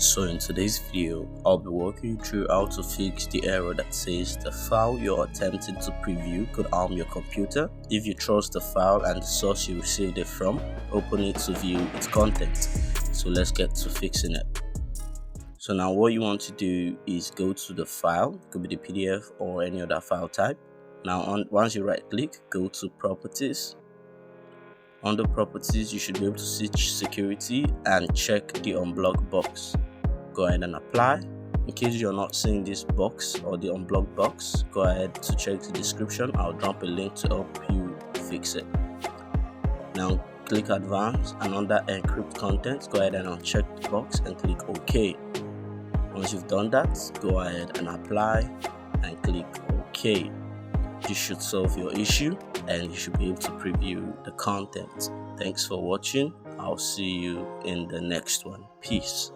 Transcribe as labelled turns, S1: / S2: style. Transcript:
S1: So in today's video, I'll be walking you through how to fix the error that says the file you're attempting to preview could harm your computer. If you trust the file and the source you received it from, open it to view its content. So let's get to fixing it. So now what you want to do is go to the file, it could be the PDF or any other file type. Now once you right click, go to properties. Under properties, you should be able to see security and check the unblock box. Go ahead and apply. In case you're not seeing this box or the unblock box, go ahead to check the description. I'll drop a link to help you fix it. Now click advanced and under encrypt content, go ahead and uncheck the box and click OK. Once you've done that, go ahead and apply and click OK. This should solve your issue and you should be able to preview the content. Thanks for watching. I'll see you in the next one. Peace.